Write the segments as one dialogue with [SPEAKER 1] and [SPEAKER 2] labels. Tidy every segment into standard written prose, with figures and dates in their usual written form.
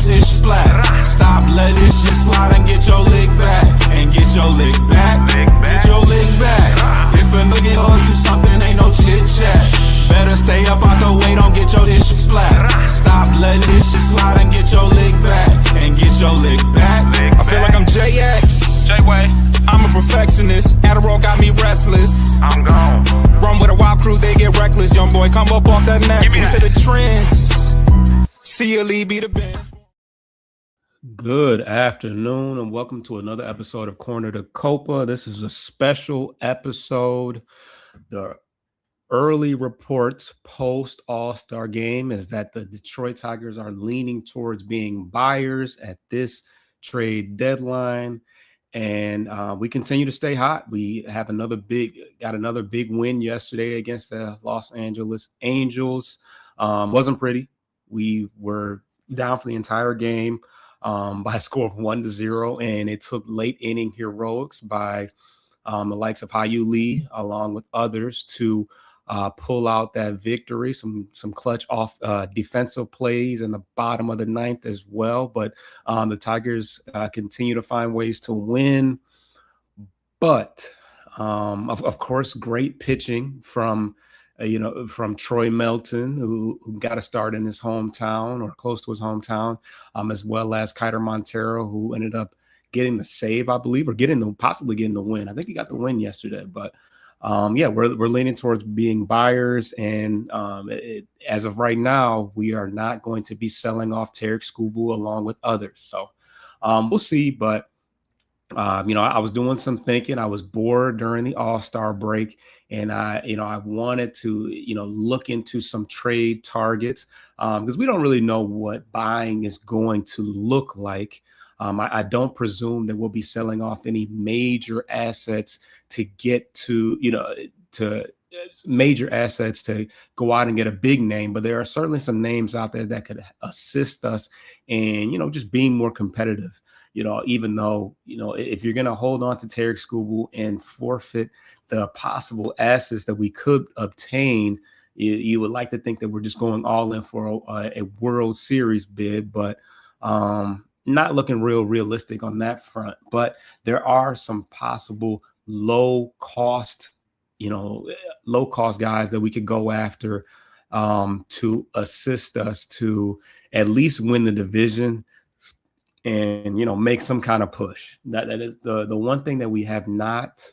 [SPEAKER 1] shit splat. Stop letting shit slide and get your lick back. And get your lick back. Get your lick back. If a nigga owe you something, ain't no chit chat. Better stay up out the way, don't get your shit splat. Stop letting this shit slide and get your lick back. And get your lick back. I feel like I'm JX.
[SPEAKER 2] J-Way.
[SPEAKER 1] I'm a perfectionist. Adderall got me restless.
[SPEAKER 2] I'm gone.
[SPEAKER 1] Run with a wild crew, they get reckless. Young boy, come up off that neck.
[SPEAKER 2] Give me
[SPEAKER 1] Into
[SPEAKER 2] that.
[SPEAKER 1] the trends. See you lead, be the best.
[SPEAKER 3] Good afternoon and welcome to another episode of Corner to Copa. This is a special episode. The early reports post All-Star game is that the Detroit Tigers are leaning towards being buyers at this trade deadline. And we continue to stay hot. We have got another big win yesterday against the Los Angeles Angels. Wasn't pretty. We were down for the entire game by a score of 1-0, and it took late inning heroics by the likes of Hyu Lee, along with others, to pull out that victory. Some clutch off defensive plays in the bottom of the ninth as well. But the Tigers continue to find ways to win. But of course, great pitching from Troy Melton, who got a start in his hometown or close to his hometown, as well as Kiter Montero, who ended up getting the save, I believe, or possibly getting the win. I think he got the win yesterday, but we're leaning towards being buyers, and as of right now, we are not going to be selling off Tarik Skubal along with others. So we'll see, but I was doing some thinking. I was bored during the All-Star break, and I wanted to look into some trade targets because we don't really know what buying is going to look like. I don't presume that we'll be selling off any major assets to get to major assets to go out and get a big name, but there are certainly some names out there that could assist us in, just being more competitive. Even though, if you're going to hold on to Tarik Skubal and forfeit the possible assets that we could obtain, you would like to think that we're just going all in for a World Series bid, but not looking realistic on that front. But there are some possible low cost guys that we could go after to assist us to at least win the division and make some kind of push. That is the one thing that we have not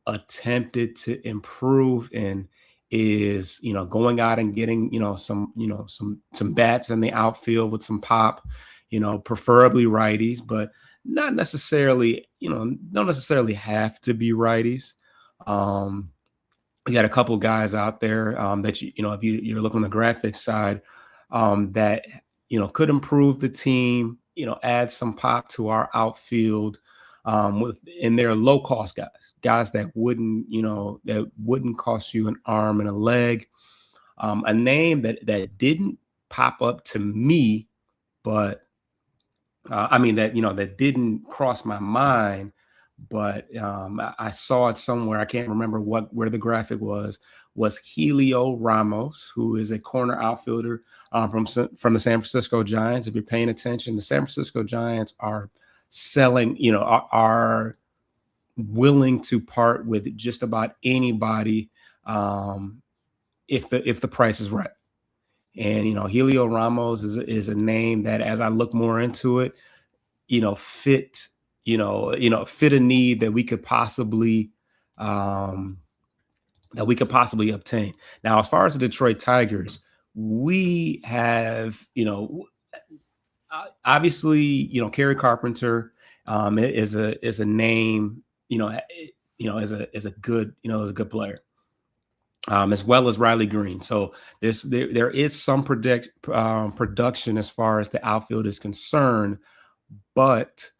[SPEAKER 3] attempted to improve in is going out and getting some bats in the outfield with some pop, preferably righties, but not necessarily don't necessarily have to be righties. We got a couple guys out there that if you're looking on the graphics side that could improve the team, add some pop to our outfield and they're low cost guys that wouldn't cost you an arm and a leg. A name that didn't pop up to me, but that didn't cross my mind, but I saw it somewhere. I can't remember where the graphic was Heliot Ramos, who is a corner outfielder from the San Francisco Giants. If you're paying attention, the San Francisco Giants are selling, are willing to part with just about anybody if the price is right. And Heliot Ramos is a name that, as I look more into it, fit a need that we could possibly obtain. Now, as far as the Detroit Tigers, we have, obviously, Kerry Carpenter is a name, is a good player, as well as Riley Green. So there is some production as far as the outfield is concerned, but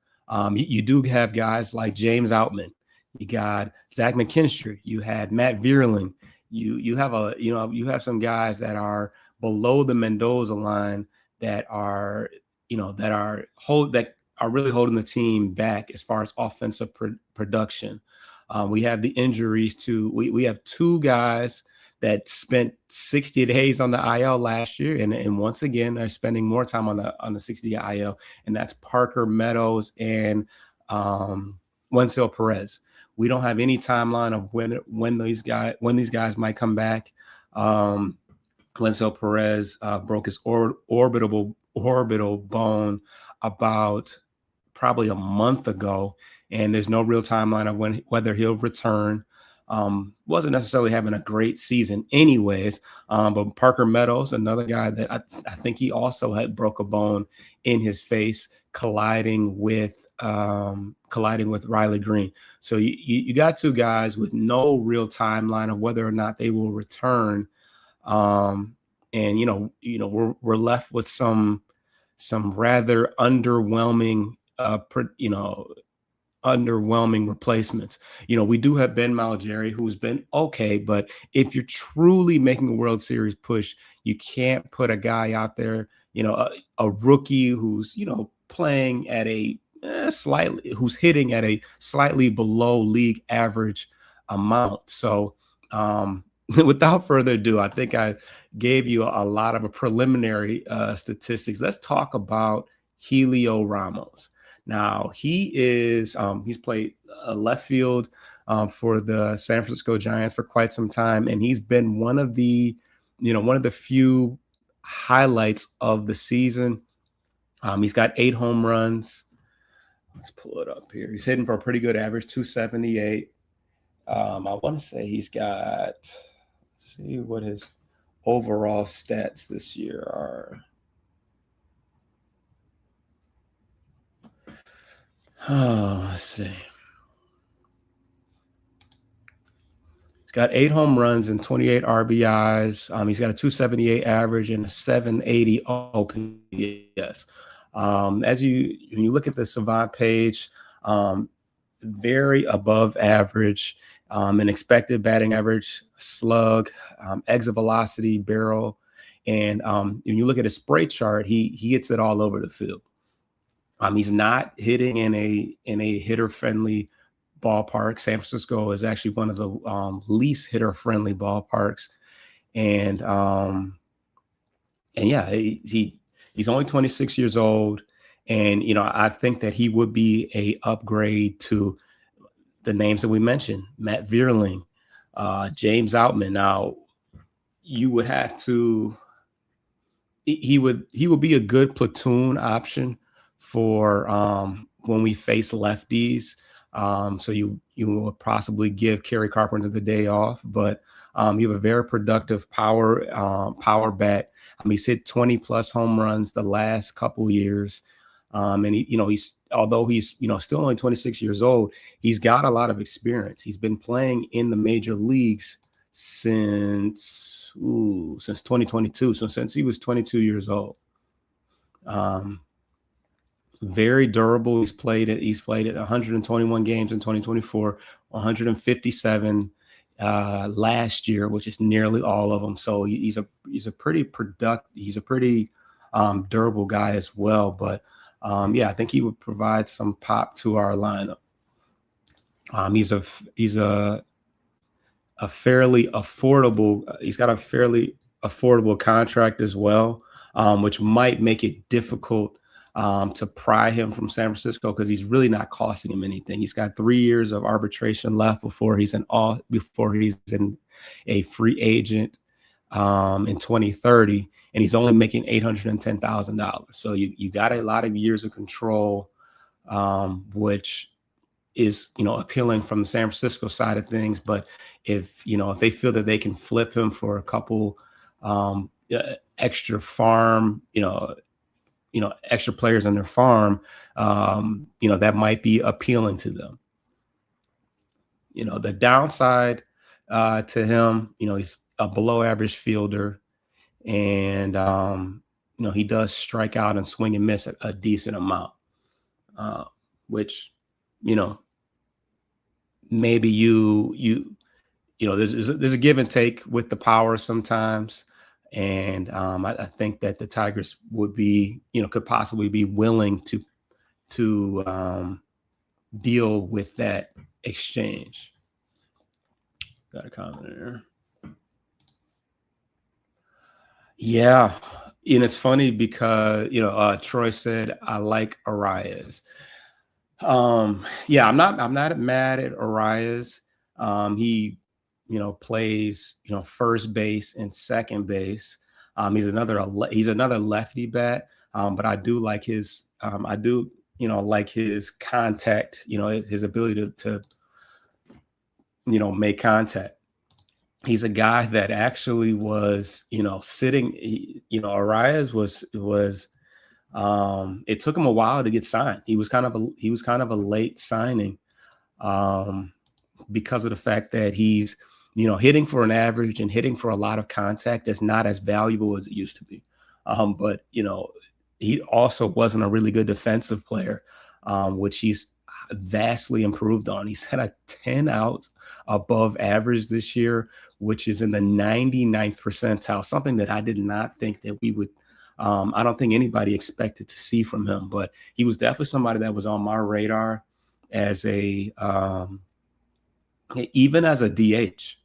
[SPEAKER 3] you do have guys like James Outman. You got Zach McKinstry. You had Matt Vierling. You have some guys that are below the Mendoza line that are really holding the team back as far as offensive production. We have the injuries to we have two guys that spent 60 days on the IL last year, and once again they're spending more time on the 60 IL, and that's Parker Meadows and Wenceel Perez. We don't have any timeline of when these guys might come back. Wenceel Perez broke his orbital bone about probably a month ago, and there's no real timeline of whether he'll return. Wasn't necessarily having a great season anyways, but Parker Meadows, another guy that I think he also had broke a bone in his face colliding with Riley Green. So you got two guys with no real timeline of whether or not they will return. And we're left with some rather underwhelming replacements. We do have Ben Malgeri, who's been okay, but if you're truly making a World Series push, you can't put a guy out there, a rookie who's playing at who's hitting at a slightly below league average amount. So without further ado, I think I gave you a lot of preliminary statistics. Let's talk about Heliot Ramos. Now he's played left field for the San Francisco Giants for quite some time, and he's been one of the few highlights of the season. He's got 8 home runs. Let's pull it up here. He's hitting for a pretty good average, 278. I want to say he's got. Let's see what his overall stats this year are. Oh, let's see. He's got 8 home runs and 28 RBIs. He's got a 278 average and a 780 OPS. When you look at the Savant page, very above average, an expected batting average, slug, exit velocity, barrel, and when you look at his spray chart, he hits it all over the field. He's not hitting in a hitter-friendly ballpark. San Francisco is actually one of the least hitter-friendly ballparks, and yeah, he's only 26 years old, and I think that he would be a upgrade to the names that we mentioned: Matt Vierling, James Outman. Now, you would have to. He would be a good platoon option for when we face lefties. So you will possibly give Kerry Carpenter the day off, but you have a very productive power bat. He's hit 20 plus home runs the last couple years. And he's although he's still only 26 years old, he's got a lot of experience. He's been playing in the major leagues since 2022. So since he was 22 years old. Very durable. He's played at 121 games in 2024, 157 last year, which is nearly all of them. So he's a pretty durable guy as well. But I think he would provide some pop to our lineup. He's a fairly affordable. He's got a fairly affordable contract as well, which might make it difficult to pry him from San Francisco because he's really not costing him anything. He's got 3 years of arbitration left before he's a free agent in 2030, and he's only making $810,000. So you got a lot of years of control, which is appealing from the San Francisco side of things. But if they feel that they can flip him for a couple extra farm, extra players on their farm, that might be appealing to them. The downside to him, he's a below average fielder, and he does strike out and swing and miss a decent amount, which maybe there's a give and take with the power sometimes. And I think that the Tigers would be, could possibly be willing to deal with that exchange. Got a comment there. Yeah, and it's funny because Troy said I like Arias. Yeah, I'm not mad at Arias. He plays first base and second base. He's another lefty bat. But I do like his I do like his contact. His ability to make contact. He's a guy that actually was sitting. Arias was it took him a while to get signed. He was kind of a late signing, um, because of the fact that he's hitting for an average and hitting for a lot of contact that's not as valuable as it used to be. But he also wasn't a really good defensive player, which he's vastly improved on. He's had a 10 outs above average this year, which is in the 99th percentile, something that I did not think that we would. I don't think anybody expected to see from him, but he was definitely somebody that was on my radar as even as a DH.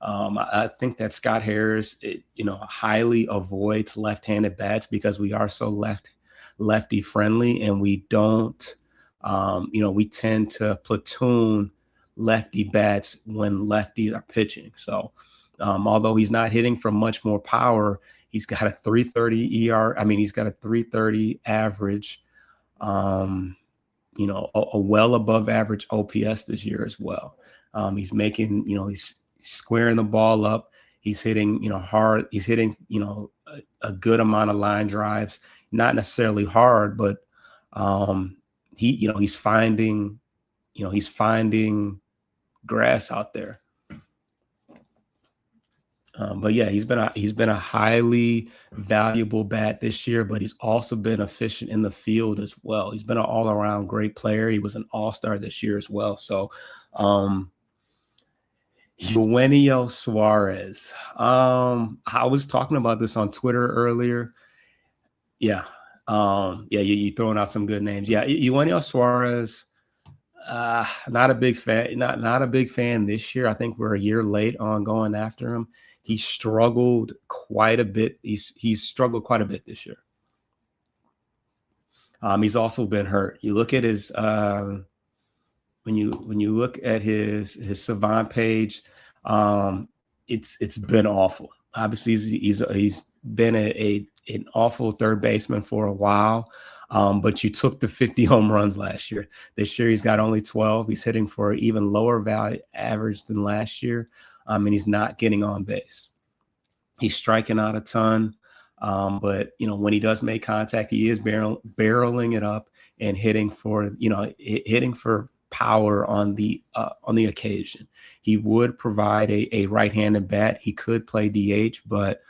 [SPEAKER 3] I think that Scott Harris, highly avoids left-handed bats because we are so lefty friendly, and we don't, we tend to platoon lefty bats when lefties are pitching. So, although he's not hitting from much more power, he's got a 330 ER. I mean, he's got a 330 average. A well above average OPS this year as well. He's making, he's squaring the ball up. He's hitting, hard. He's hitting, a good amount of line drives, not necessarily hard, but he's finding grass out there. But yeah, he's been a highly valuable bat this year, but he's also been efficient in the field as well. He's been an all-around great player. He was an all-star this year as well. So, Eugenio Suarez. I was talking about this on Twitter earlier. Yeah. You're throwing out some good names. Yeah, Eugenio Suarez. Not a big fan. Not a big fan this year. I think we're a year late on going after him. He struggled quite a bit. He's struggled quite a bit this year. He's also been hurt. You look at his when you look at his Savant page, it's been awful. Obviously, he's been an awful third baseman for a while. But you took the 50 home runs last year. This year, he's got only 12. He's hitting for an even lower value average than last year. And he's not getting on base. He's striking out a ton. But, when he does make contact, he is barreling it up and hitting for power on the occasion. He would provide a right-handed bat. He could play DH, but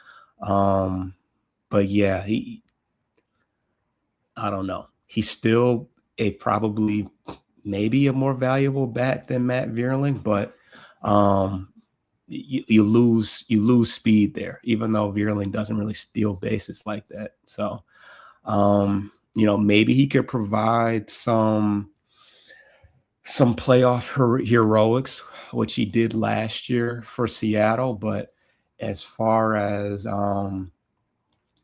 [SPEAKER 3] yeah, I don't know. He's still probably maybe a more valuable bat than Matt Vierling, but you lose speed there, even though Vierling doesn't really steal bases like that. So, maybe he could provide some playoff heroics, which he did last year for Seattle. But as far as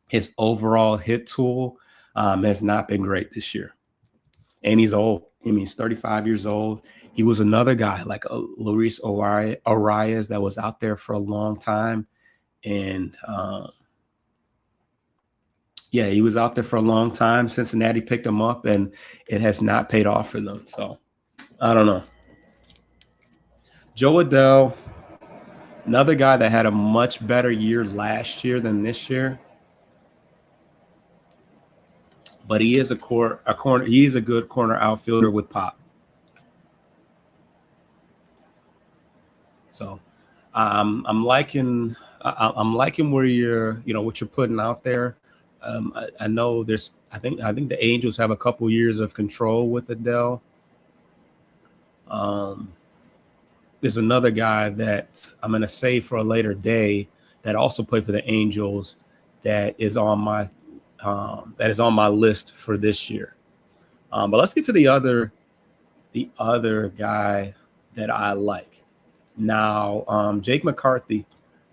[SPEAKER 3] his overall hit tool, has not been great this year. And he's old. I mean, he's 35 years old. He was another guy like Luis Arias that was out there for a long time. And he was out there for a long time. Cincinnati picked him up, and it has not paid off for them. So I don't know. Jo Adell, another guy that had a much better year last year than this year. But he is a corner. He is a good corner outfielder with pop. So, I'm liking where what you're putting out there. I know I think the Angels have a couple years of control with Adell. There's another guy that I'm going to save for a later day that also played for the Angels that is on my list for this year. But let's get to the other guy that I like. Now, Jake McCarthy,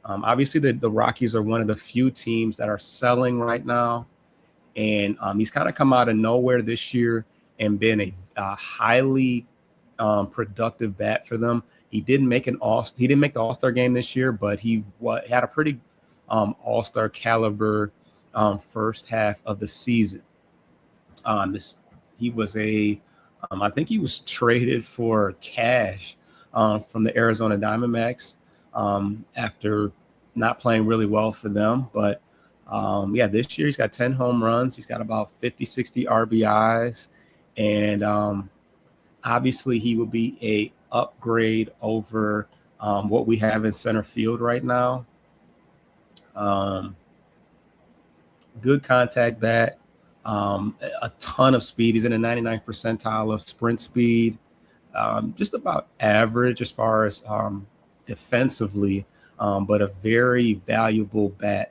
[SPEAKER 3] Obviously, the Rockies are one of the few teams that are selling right now. And he's kind of come out of nowhere this year and been a highly productive bat for them. He didn't make the All-Star game this year, but he had a pretty All-Star caliber first half of the season. He was I think he was traded for cash from the Arizona Diamondbacks after not playing really well for them. But this year he's got 10 home runs. He's got about 50, 60 RBIs. And obviously he will be a upgrade over what we have in center field right now. Good contact bat. A ton of speed. He's in the 99th percentile of sprint speed. Just about average as far as defensively, but a very valuable bat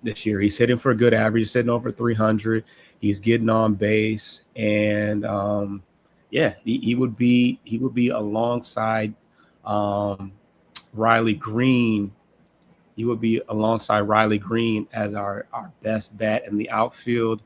[SPEAKER 3] this year. He's hitting for a good average. He's hitting over 300. He's getting on base, and he would be alongside Riley Green. He would be alongside Riley Green as our best bat in the outfield.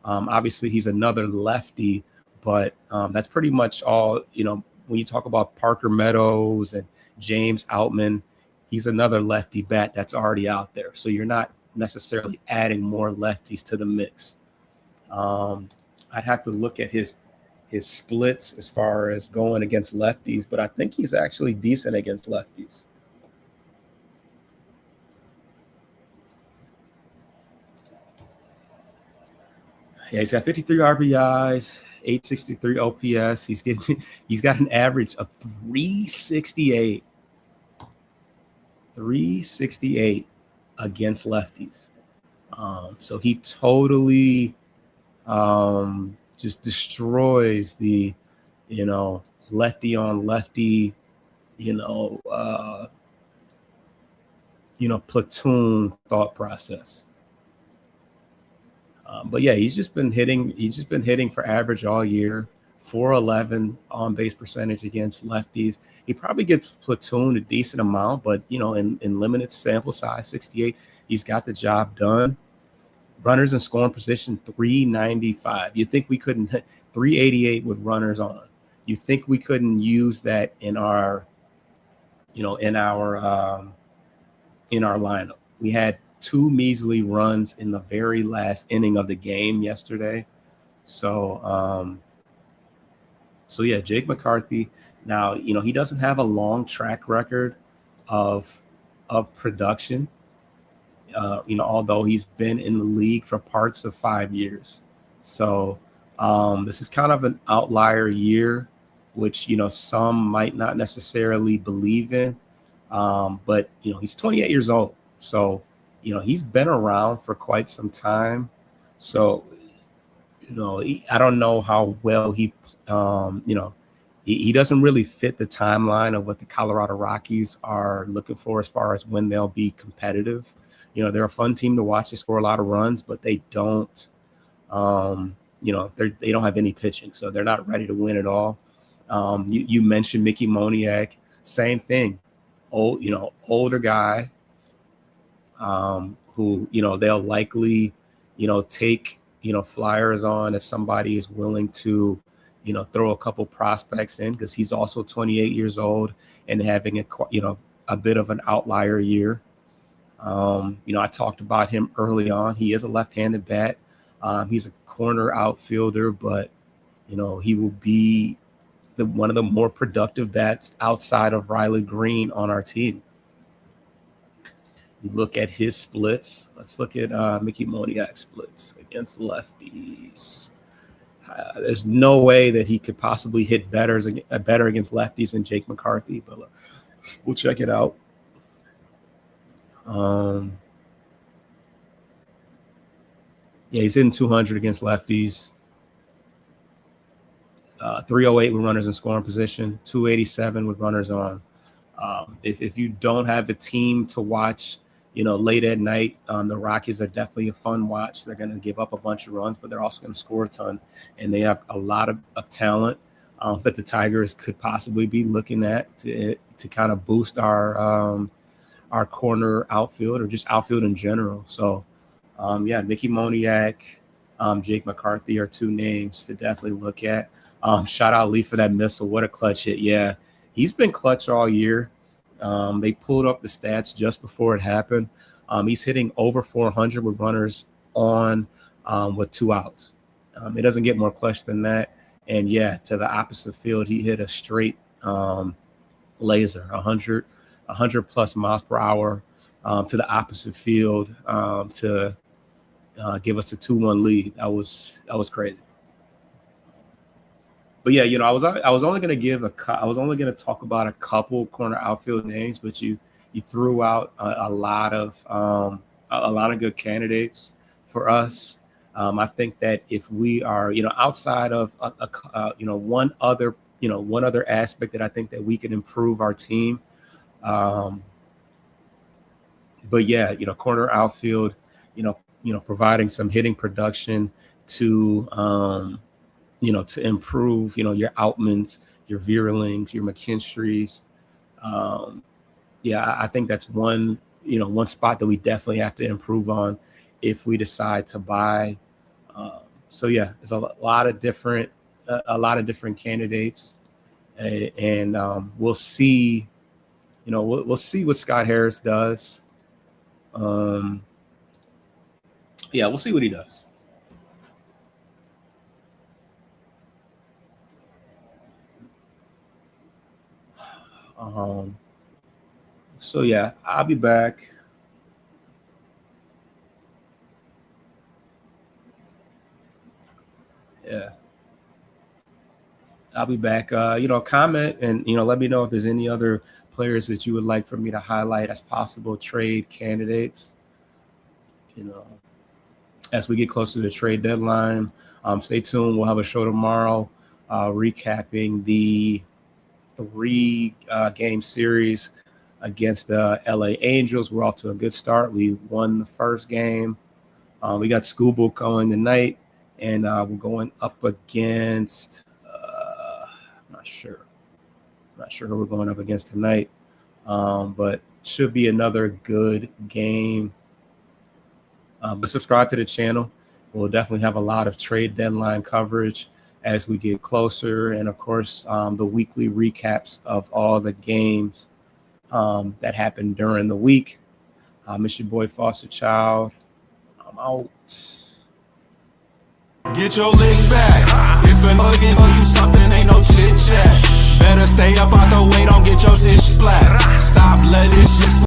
[SPEAKER 3] Obviously, he's another lefty, but that's pretty much all. When you talk about Parker Meadows and James Outman, he's another lefty bat that's already out there. So you're not necessarily adding more lefties to the mix. I'd have to look at his splits as far as going against lefties, but I think he's actually decent against lefties. Yeah, he's got 53 RBIs, 863 OPS. He's got an average of 368. 368 against lefties. So he totally just destroys the, lefty on lefty, platoon thought process. But yeah, he's just been hitting for average all year. 411 on base percentage against lefties. He probably gets platooned a decent amount, but in limited sample size, 68, he's got the job done. Runners in scoring position, 395. You think we couldn't hit 388 with runners on? You think we couldn't use that in our lineup? We had 2 measly runs in the very last inning of the game yesterday. So yeah, Jake McCarthy. Now, he doesn't have a long track record of production. Although he's been in the league for parts of 5 years. So this is kind of an outlier year, which, some might not necessarily believe in. But, he's 28 years old. So, he's been around for quite some time. So, I don't know how well he doesn't really fit the timeline of what the Colorado Rockies are looking for as far as when they'll be competitive. They're a fun team to watch. They score a lot of runs, but they don't, they don't have any pitching, so they're not ready to win at all. You mentioned Mickey Moniak, same thing. Older guy, who they'll likely, take flyers on if somebody is willing to, throw a couple prospects in, because he's also 28 years old and having a bit of an outlier year. I talked about him early on. He is a left-handed bat. He's a corner outfielder, but he will be one of the more productive bats outside of Riley Green on our team. You look at his splits. Let's look at Mickey Moniak's splits against lefties. There's no way that he could possibly hit better against lefties than Jake McCarthy, but we'll check it out. He's hitting 200 against lefties. 308 with runners in scoring position. 287 with runners on. If you don't have a team to watch, late at night, the Rockies are definitely a fun watch. They're going to give up a bunch of runs, but they're also going to score a ton, and they have a lot of talent that the Tigers could possibly be looking at to kind of boost our our corner outfield or just outfield in general. So, yeah, Mickey Moniak, Jake McCarthy are two names to definitely look at. Shout out Lee for that missile. What a clutch hit. Yeah, he's been clutch all year. They pulled up the stats just before it happened. He's hitting over 400 with runners on with 2 outs. It doesn't get more clutch than that. And yeah, to the opposite field, he hit a straight laser, 100 plus miles per hour to the opposite field to give us a 2-1 lead. That was crazy. But yeah, I was only going to talk about a couple corner outfield names, but you threw out a lot of good candidates for us. I think that if we are, outside of one other aspect that I think that we can improve our team. But yeah, corner outfield, providing some hitting production to to improve, your Outmans, your Vierlings, your McKinstries. Yeah, I think that's one spot that we definitely have to improve on if we decide to buy. So yeah, there's a lot of different candidates, and we'll see. We'll see what Scott Harris does. Yeah, we'll see what he does. So yeah, I'll be back. Yeah, I'll be back. Comment and let me know if there's any other players that you would like for me to highlight as possible trade candidates. As we get closer to the trade deadline, stay tuned. We'll have a show tomorrow recapping the 3-game series against the LA Angels. We're off to a good start. We won the first game. We got Schoolbook going tonight, and we're going up against I'm not sure who we're going up against tonight, but should be another good game. But subscribe to the channel. We'll definitely have a lot of trade deadline coverage as we get closer, and of course the weekly recaps of all the games that happened during the week. It's your boy Foster Child. I'm out.
[SPEAKER 1] Get your lick back. If a nigga gon' do something, ain't no chit chat. Better stay up out the way, don't get your shit splat. Stop letting shit slide.